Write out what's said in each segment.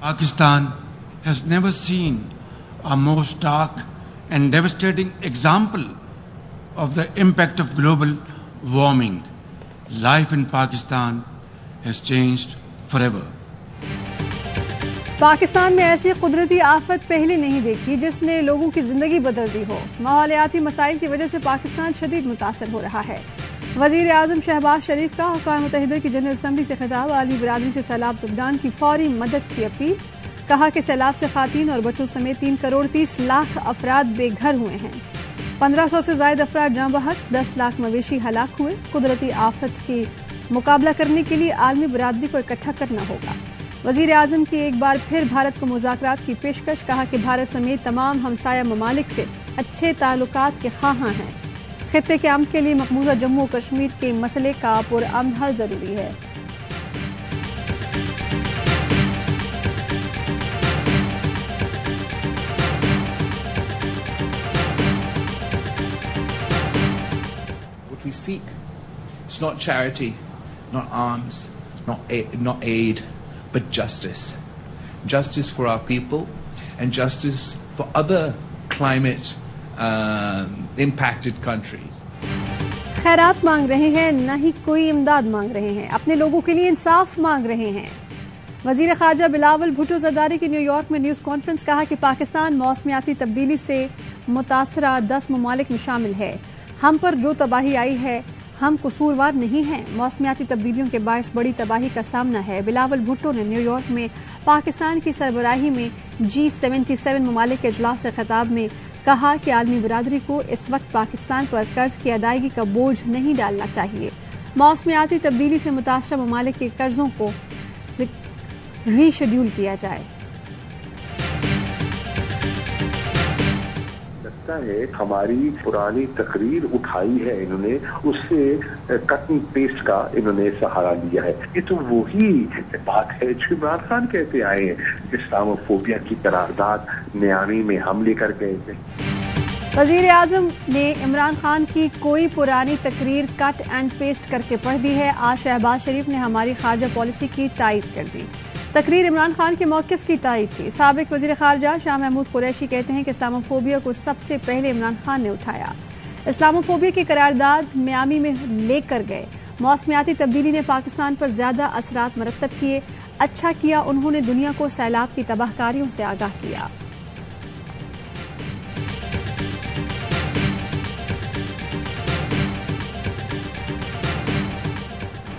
Pakistan has never seen a more stark and devastating example of the impact of global warming. Life in Pakistan has changed forever. Pakistan میں ایسی قدرتی آفت پہلے نہیں دیکھی جس نے لوگوں کی زندگی بدل دی ہو. ماحولیاتی مسائل کی وجہ سے پاکستان شدید متاثر ہو رہا ہے. وزیر اعظم شہباز شریف کا اقوام متحدہ کی جنرل اسمبلی سے خطاب. عالمی برادری سے سیلاب زدگان کی فوری مدد کی اپیل. کہا کہ سیلاب سے خواتین اور بچوں سمیت 3 کروڑ 30 لاکھ افراد بے گھر ہوئے ہیں. 1500 سے زائد افراد جاں بحق، 10 لاکھ مویشی ہلاک ہوئے. قدرتی آفت کی مقابلہ کرنے کے لیے عالمی برادری کو اکٹھا کرنا ہوگا. وزیر اعظم کی ایک بار پھر بھارت کو مذاکرات کی پیشکش. کہا کہ بھارت سمیت تمام ہمسایہ ممالک سے اچھے تعلقات کے خواہاں ہیں. خطے کے امن کے لیے مقبوضہ جموں و کشمیر کے مسئلے کا پرامن حل ضروری ہے. What we seek is not charity, not arms, not aid, but justice. Justice for our people and justice for other climate impacted countries. خیرات مانگ رہے ہیں، نہ ہی کوئی امداد مانگ رہے ہیں. اپنے لوگوں کے لیے انصاف مانگ رہے ہیں. وزیر خارجہ بلاول بھٹو زرداری کی نیو یارک میں نیوز کانفرنس. کہا کہ پاکستان موسمیاتی تبدیلی سے متاثرہ 10 ممالک میں شامل ہے. ہم پر جو تباہی آئی ہے ہم قصوروار نہیں ہیں. موسمیاتی تبدیلیوں کے باعث بڑی تباہی کا سامنا ہے. بلاول بھٹو نے نیو یارک میں پاکستان کی سربراہی میں G77 ممالک کے اجلاس سے خطاب میں کہا کہ عالمی برادری کو اس وقت پاکستان پر قرض کی ادائیگی کا بوجھ نہیں ڈالنا چاہیے. موسمیاتی تبدیلی سے متاثرہ ممالک کے قرضوں کو ری شیڈول کیا جائے. ہے ہماری پرانی تقریر اٹھائی ہے انہوں نے، اس سے کٹ اینڈ پیسٹ کا انہوں نے سہارا لیا ہے. یہ تو وہی بات ہے جو عمران خان کہتے آئے ہیں. اسلاموفوبیا کی قرارداد نیامی میں ہم لے کر گئے تھے. وزیر اعظم نے عمران خان کی کوئی پرانی تقریر کٹ اینڈ پیسٹ کر کے پڑھ دی ہے. آج شہباز شریف نے ہماری خارجہ پالیسی کی تائید کر دی. تقریر عمران خان کے موقف کی تائید تھی. سابق وزیر خارجہ شاہ محمود قریشی کہتے ہیں کہ اسلاموفوبیا کو سب سے پہلے عمران خان نے اٹھایا. اسلاموفوبیا کی قرارداد میامی میں لے کر گئے. موسمیاتی تبدیلی نے پاکستان پر زیادہ اثرات مرتب کیے. اچھا کیا انہوں نے دنیا کو سیلاب کی تباہ کاریوں سے آگاہ کیا.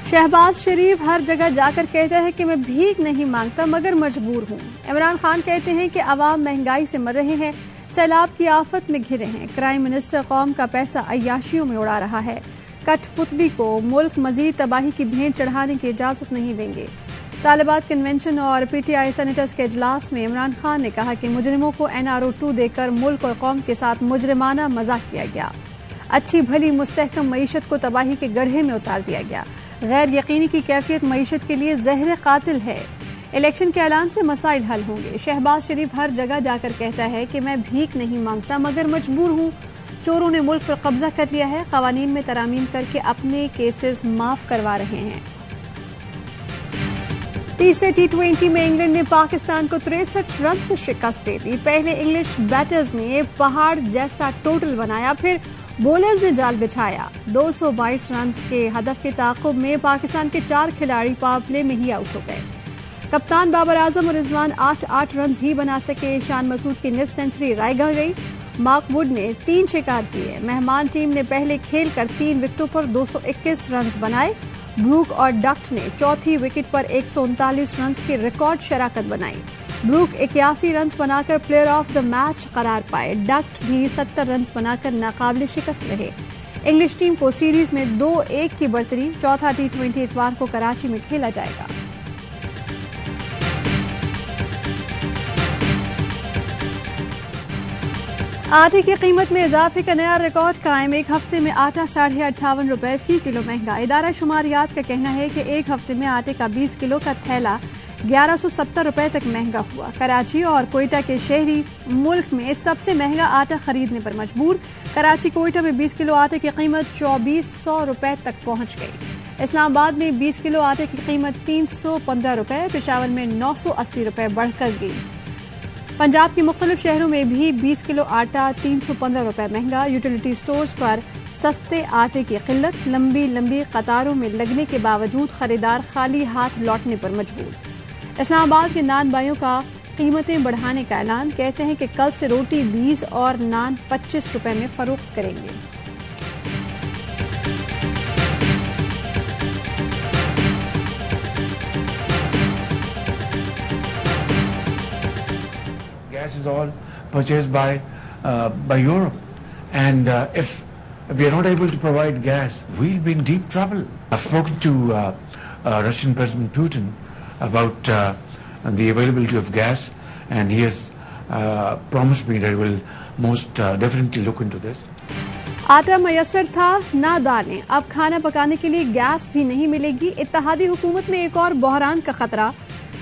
شہباز شریف ہر جگہ جا کر کہتا ہے کہ میں بھیک نہیں مانگتا مگر مجبور ہوں. عمران خان کہتے ہیں کہ عوام مہنگائی سے مر رہے ہیں، سیلاب کی آفت میں گھرے ہیں. پرائم منسٹر قوم کا پیسہ عیاشیوں میں اڑا رہا ہے. کٹھ پتلی کو ملک مزید تباہی کی بھیٹ چڑھانے کی اجازت نہیں دیں گے. طالبات کنونشن اور PTI سینیٹرز کے اجلاس میں عمران خان نے کہا کہ مجرموں کو NRO2 دے کر ملک اور قوم کے ساتھ مجرمانہ مذاق کیا گیا. اچھی بھلی مستحکم معیشت کو تباہی کے گڑھے میں اتار دیا گیا. غیر یقینی کی کیفیت معیشت کے لیے زہر قاتل ہے. الیکشن کے اعلان سے مسائل حل ہوں گے. شہباز شریف ہر جگہ جا کر کہتا ہے کہ میں بھیک نہیں مانگتا مگر مجبور ہوں. چوروں نے ملک پر قبضہ کر لیا ہے. قوانین میں ترامیم کر کے اپنے کیسز معاف کروا رہے ہیں. تیسرے T20 میں انگلینڈ نے پاکستان کو 63 رن سے شکست دے دی. پہلے انگلش بیٹرز نے پہاڑ جیسا ٹوٹل بنایا، پھر بولرز نے جال بچھایا. 222 رنز کے ہدف کے تعاقب میں پاکستان کے 4 کھلاڑی پاور پلے میں ہی آؤٹ ہو گئے. کپتان بابر اعظم اور رضوان 8 رنز ہی بنا سکے. شان مسعود کی نصف سینچری رائے گئی. مارک وڈ نے 3 شکار کیے. مہمان ٹیم نے پہلے کھیل کر 3 وکٹوں پر 221 رنز بنائے. بروک اور ڈکٹ نے چوتھی وکٹ پر 139 رنز کی ریکارڈ شراکت بنائی. بروک 81 رنز بنا کر پلیئر آف دا میچ قرار پائے. ڈکٹ بھی 70 رنز بنا کر ناقابل شکست رہے. انگلش ٹیم کو سیریز میں 2-1 کی برتری. چوتھا T20 اتوار کو کراچی میں کھیلا جائے گا. آٹے کی قیمت میں اضافے کا نیا ریکارڈ قائم. ایک ہفتے میں آٹا 58.5 روپے فی کلو مہنگا. ادارہ شماریات کا کہنا ہے کہ ایک ہفتے میں آٹے کا 20 کلو کا تھیلا 1170 روپے تک مہنگا ہوا. کراچی اور کوئٹہ کے شہری ملک میں سب سے مہنگا آٹا خریدنے پر مجبور. کراچی کوئٹہ میں 20 کلو آٹے کی قیمت 2400 روپے تک پہنچ گئی. اسلام آباد میں 20 کلو آٹے کی قیمت 315 روپے، پشاور میں 980 روپے بڑھ کر گئی۔ پنجاب کے مختلف شہروں میں بھی 20 کلو آٹا 315 روپے مہنگا، یوٹیلیٹی سٹورز پر سستے آٹے کی قلت، لمبی قطاروں میں لگنے کے باوجود خریدار خالی ہاتھ لوٹنے پر مجبور۔ اسلام آباد کے نان بائیوں کا قیمتیں بڑھانے کا اعلان، کہتے ہیں کہ کل سے روٹی 20 اور نان 25 روپے میں فروخت کریں گے۔ Gas is all purchased by Europe, and if we are not able to provide gas, we'll be in deep trouble. I've spoken to Russian President Putin about the availability of gas, and he has promised me that he will most definitely look into this. آٹا میسر تھا نہ دالیں، اب کھانا پکانے کے لیے گیس بھی نہیں ملے گی، اتحادی حکومت میں ایک اور بحران کا خطرہ۔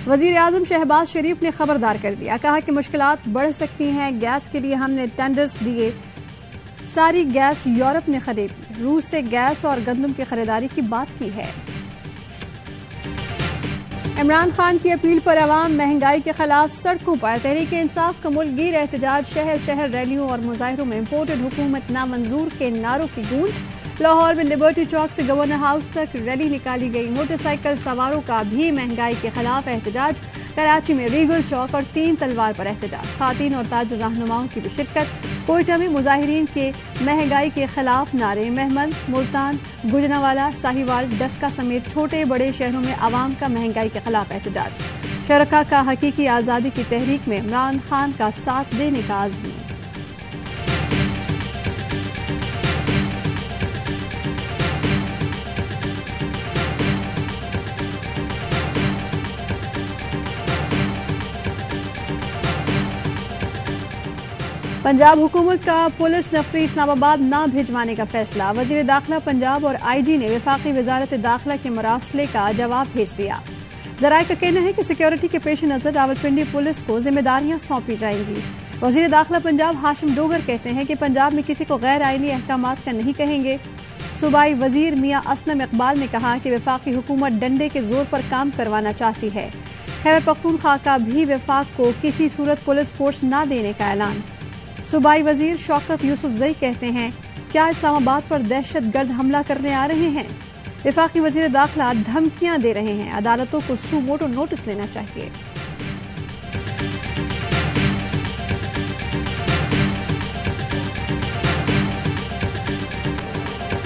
وزیر اعظم شہباز شریف نے خبردار کر دیا، کہا کہ مشکلات بڑھ سکتی ہیں، گیس کے لیے ہم نے ٹینڈرز دیے، ساری گیس یورپ نے خریدی، روس سے گیس اور گندم کی خریداری کی بات کی ہے۔ عمران خان کی اپیل پر عوام مہنگائی کے خلاف سڑکوں پر، تحریک انصاف کا ملک گیر احتجاج، شہر شہر ریلیوں اور مظاہروں میں امپورٹڈ حکومت نامنظور کے نعروں کی گونج۔ لاہور میں لبرٹی چوک سے گورنر ہاؤس تک ریلی نکالی گئی، موٹر سائیکل سواروں کا بھی مہنگائی کے خلاف احتجاج، کراچی میں ریگل چوک اور 3 تلوار پر احتجاج، خواتین اور تاجر رہنماؤں کی بھی شرکت۔ کوئٹہ میں مظاہرین کے مہنگائی کے خلاف نعرے، مہمند، ملتان، گجرانوالہ، ساہیوال، ڈسکا سمیت چھوٹے بڑے شہروں میں عوام کا مہنگائی کے خلاف احتجاج۔ شرکاء کا حقیقی آزادی کی تحریک میں عمران خان کا ساتھ دینے کا عزم۔ پنجاب حکومت کا پولیس نفری اسلام آباد نہ بھجوانے کا فیصلہ، وزیر داخلہ پنجاب اور آئی جی نے وفاقی وزارت داخلہ کے مراسلے کا جواب بھیج دیا۔ ذرائع کا کہنا ہے کہ سیکیورٹی کے پیش نظر راولپنڈی پولیس کو ذمہ داریاں سونپی جائیں گی۔ وزیر داخلہ پنجاب ہاشم ڈوگر کہتے ہیں کہ پنجاب میں کسی کو غیر آئینی احکامات کا نہیں کہیں گے۔ صوبائی وزیر میاں اسلم اقبال نے کہا کہ وفاقی حکومت ڈنڈے کے زور پر کام کروانا چاہتی ہے۔ خیبر پختونخوا کا بھی وفاق کو کسی صورت پولیس فورس نہ دینے کا اعلان۔ صوبائی وزیر شوکت یوسف زئی کہتے ہیں، کیا اسلام آباد پر دہشت گرد حملہ کرنے آ رہے ہیں؟ وفاقی وزیر داخلہ دھمکیاں دے رہے ہیں، عدالتوں کو سو موٹو نوٹس لینا چاہیے۔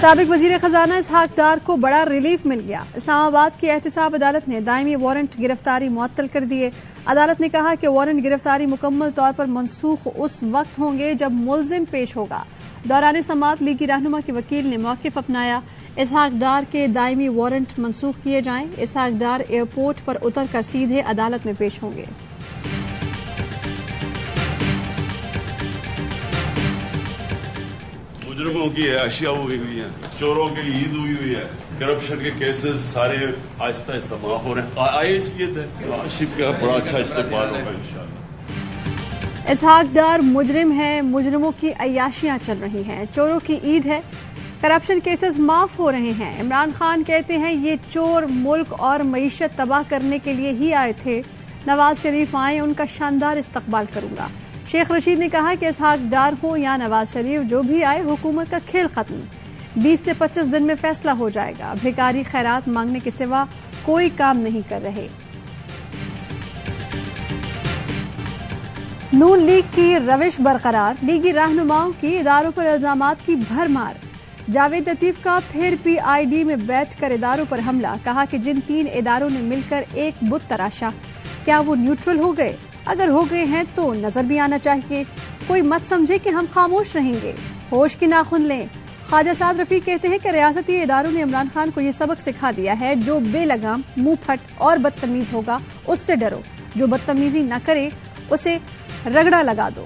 سابق وزیر خزانہ اسحاق ڈار کو بڑا ریلیف مل گیا، اسلام آباد کی احتساب عدالت نے دائمی وارنٹ گرفتاری معطل کر دیے۔ عدالت نے کہا کہ وارنٹ گرفتاری مکمل طور پر منسوخ اس وقت ہوں گے جب ملزم پیش ہوگا۔ دوران سماعت لیگی رہنما کے وکیل نے موقف اپنایا، اسحاق ڈار کے دائمی وارنٹ منسوخ کیے جائیں، اسحاق ڈار ایئرپورٹ پر اتر کر سیدھے عدالت میں پیش ہوں گے۔ مجرموں کی عیاشیاں ہوئی ہوئی ہیں، چوروں کی عید ہوئی ہوئی ہے، کرپشن کے کیسز سارے آہستہ آہستہ معاف ہو رہے ہیں۔ آئی حیثیت ہے، آشف کا بڑا اچھا استقبال ہوگا انشاءاللہ۔ اسحاق ڈار مجرم ہے، مجرموں کی عیاشیاں چل رہی ہیں، چوروں کی عید ہے، کرپشن کیسز معاف ہو رہے ہیں۔ عمران خان کہتے ہیں یہ چور ملک اور معیشت تباہ کرنے کے لیے ہی آئے تھے، نواز شریف آئے ان کا شاندار استقبال کروں گا۔ شیخ رشید نے کہا کہ اسحاق ڈار ہو یا نواز شریف، جو بھی آئے حکومت کا کھیل ختم، 20 سے 25 دن میں فیصلہ ہو جائے گا۔ بھیکاری خیرات مانگنے کے سوا کوئی کام نہیں کر رہے۔ نون لیگ کی روش برقرار، لیگی رہنماؤں کی اداروں پر الزامات کی بھرمار۔ جاوید لطیف کا پھر پی آئی ڈی میں بیٹھ کر اداروں پر حملہ، کہا کہ جن 3 اداروں نے مل کر ایک بت تراشا، کیا وہ نیوٹرل ہو گئے؟ اگر ہو گئے ہیں تو نظر بھی آنا چاہیے، کوئی مت سمجھے کہ ہم خاموش رہیں گے، ہوش کی ناخن لیں۔ خواجہ سعد رفیق کہتے ہیں کہ ریاستی اداروں نے عمران خان کو یہ سبق سکھا دیا ہے، جو بے لگام، منہ پھٹ اور بدتمیز ہوگا اس سے ڈرو، جو بدتمیزی نہ کرے اسے رگڑا لگا دو۔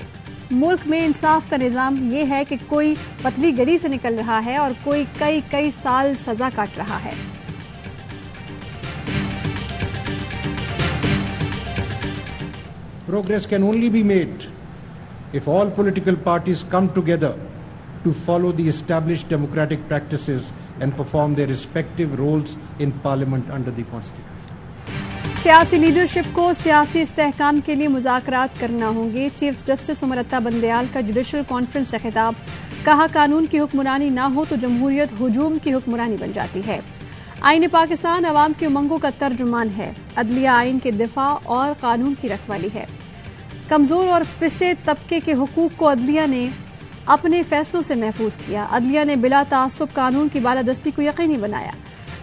ملک میں انصاف کا نظام یہ ہے کہ کوئی پتلی گلی سے نکل رہا ہے اور کوئی کئی سال سزا کاٹ رہا ہے۔ Progress can only be made if all political parties come together to follow the established democratic practices and perform their respective roles in Parliament under the Constitution. سیاسی لیڈرشپ کو سیاسی استحکام کے لیے مذاکرات کرنا ہوں گے. چیف جسٹس عمر عطا بندیال کا جوڈیشل کانفرنس سے خطاب. کہا قانون کی حکمرانی نہ ہو تو جمہوریت ہجوم کی حکمرانی بن جاتی ہے. آئین پاکستان عوام کی امنگوں کا ترجمان ہے. عدلیہ آئین کے دفاع اور قانون کی رکھوالی ہے. کمزور اور پسے طبقے کے حقوق کو عدلیہ نے اپنے فیصلوں سے محفوظ کیا. عدلیہ نے بلا تعصب قانون کی بالادستی کو یقینی بنایا.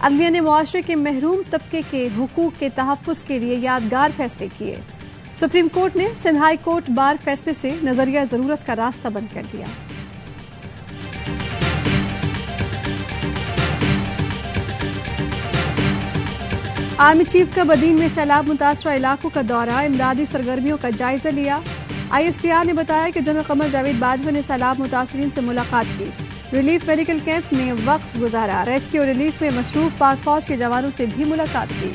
عدلیہ نے معاشرے کے محروم طبقے کے حقوق کے تحفظ کے لیے یادگار فیصلے کیے. سپریم کورٹ نے سندھ ہائی کورٹ بار فیصلے سے نظریہ ضرورت کا راستہ بند کر دیا. آرمی چیف کا بدین میں سیلاب متاثرہ علاقوں کا دورہ. امدادی سرگرمیوں کا جائزہ لیا. آئی ایس پی آر نے بتایا کہ جنرل قمر جاوید باجوہ نے سیلاب متاثرین سے ملاقات کی. ریلیف میڈیکل کیمپ میں وقت گزارا. ریسکیو ریلیف میں مصروف پاک فوج کے جوانوں سے بھی ملاقات کی.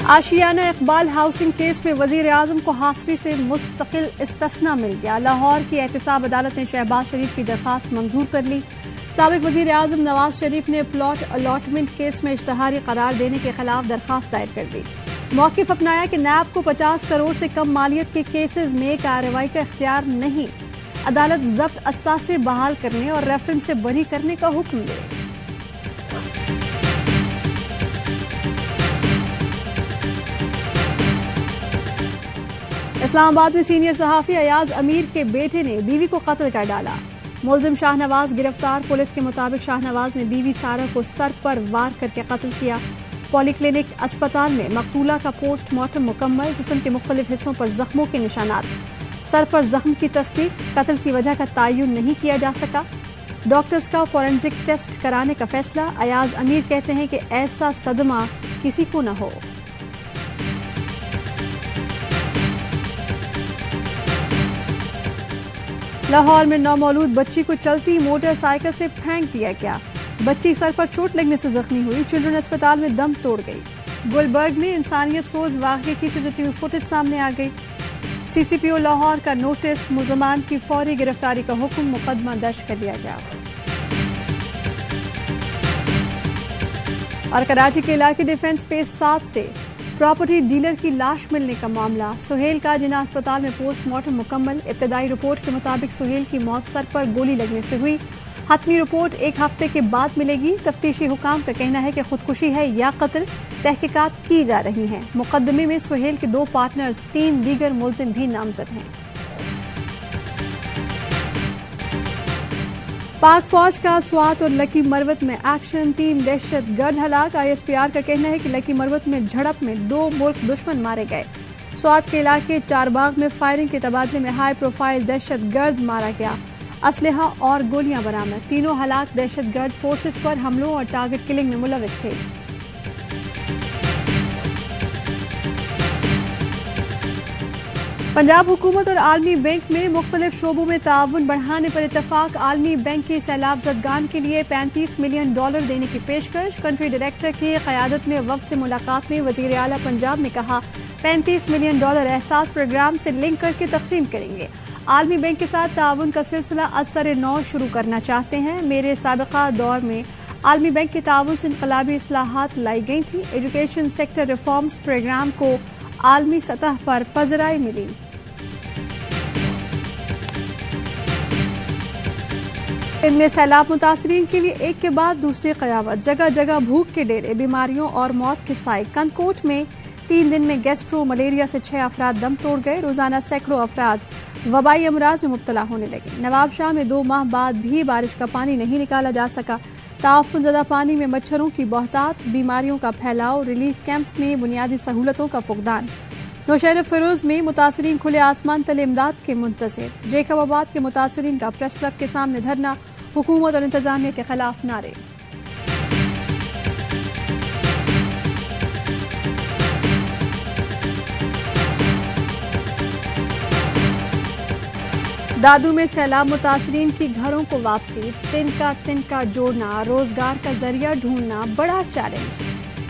آشیانہ اقبال ہاؤسنگ کیس میں وزیر اعظم کو حاصری سے مستقل استثناء مل گیا. لاہور کی احتساب عدالت نے شہباز شریف کی درخواست منظور کر لی. سابق وزیر اعظم نواز شریف نے پلاٹ الاٹمنٹ کیس میں اشتہاری قرار دینے کے خلاف درخواست دائر کر دی. موقف اپنایا کہ نیب کو 50 کروڑ سے کم مالیت کے کیسز میں کارروائی کا اختیار نہیں. عدالت ضبط اثاثے بحال کرنے اور ریفرنس سے بری کرنے کا حکم دے. اسلام آباد میں سینئر صحافی ایاز امیر کے بیٹے نے بیوی کو قتل کر ڈالا. ملزم شاہ نواز گرفتار. پولیس کے مطابق شاہ نواز نے بیوی سارہ کو سر پر وار کر کے قتل کیا. پولی کلینک اسپتال میں مقتولہ کا پوسٹ مارٹم مکمل. جسم کے مختلف حصوں پر زخموں کے نشانات. سر پر زخم کی تصدیق. قتل کی وجہ کا تعین نہیں کیا جا سکا. ڈاکٹرز کا فورینزک ٹیسٹ کرانے کا فیصلہ. ایاز امیر کہتے ہیں کہ ایسا صدمہ کسی کو نہ ہو. لاہور میں نومولود بچی کو چلتی موٹر سائیکل سے پھینک دیا گیا. بچی سر پر چوٹ لگنے سے زخمی ہوئی. چلڈرن اسپتال میں دم توڑ گئی. گلبرگ میں انسانیت سوز واقعے کی سی سی ٹی وی فوٹیج سامنے آ گئی. سی سی پی او لاہور کا نوٹس. ملزمان کی فوری گرفتاری کا حکم. مقدمہ درج کر لیا گیا. اور کراچی کے علاقے ڈیفنس فیز 7 سے پراپرٹی ڈیلر کی لاش ملنے کا معاملہ. سہیل کا جناح اسپتال میں پوسٹ مارٹم مکمل. ابتدائی رپورٹ کے مطابق سہیل کی موت سر پر گولی لگنے سے ہوئی. حتمی رپورٹ 1 ہفتے کے بعد ملے گی. تفتیشی حکام کا کہنا ہے کہ خودکشی ہے یا قتل. تحقیقات کی جا رہی ہیں. مقدمے میں سہیل کے 2 پارٹنرز 3 دیگر ملزم بھی نامزد ہیں. پاک فوج کا سوات اور لکی مروت میں ایکشن. 3 دہشت گرد ہلاک. آئی ایس پی آر کا کہنا ہے کہ لکی مروت میں جھڑپ میں 2 ملک دشمن مارے گئے. سوات کے علاقے چارباغ میں فائرنگ کے تبادلے میں ہائی پروفائل دہشت گرد مارا گیا. اسلحہ اور گولیاں برآمد. تینوں ہلاک دہشت گرد فورسز پر حملوں اور ٹارگٹ کلنگ میں ملوث تھے. پنجاب حکومت اور عالمی بینک میں مختلف شعبوں میں تعاون بڑھانے پر اتفاق. عالمی بینک کی سیلاب زدگان کے لیے $35 ملین دینے کی پیشکش. کنٹری ڈائریکٹر کی قیادت میں وفد سے ملاقات میں وزیر اعلیٰ پنجاب نے کہا $35 ملین احساس پروگرام سے لنک کر کے تقسیم کریں گے. عالمی بینک کے ساتھ تعاون کا سلسلہ از سر نو شروع کرنا چاہتے ہیں. میرے سابقہ دور میں عالمی بینک کے تعاون سے انقلابی اصلاحات لائی گئی تھیں. ایجوکیشن سیکٹر ریفارمز پروگرام کو عالمی سطح پر پذیرائی ملی. ان میں سیلاب متاثرین کے لیے ایک کے بعد دوسری قیامت. جگہ جگہ بھوک کے ڈیرے. بیماریوں اور موت کے سائے. کندکوٹ میں 3 دن میں گیسٹرو ملیریا سے 6 افراد دم توڑ گئے. روزانہ سینکڑوں افراد وبائی امراض میں مبتلا ہونے لگے. نواب شاہ میں 2 ماہ بعد بھی بارش کا پانی نہیں نکالا جا سکا. تعفن زدہ پانی میں مچھروں کی بہتات. بیماریوں کا پھیلاؤ. ریلیف کیمپس میں بنیادی سہولتوں کا فقدان. نوشہر فیروز میں متاثرین کھلے آسمان تلے امداد کے منتظر. جیکب آباد کے متاثرین کا پریس کلب کے سامنے دھرنا. حکومت اور انتظامیہ کے خلاف نعرے. دادو میں سیلاب متاثرین کی گھروں کو واپسی. تن کا جوڑنا. روزگار کا ذریعہ ڈھونڈنا بڑا چیلنج.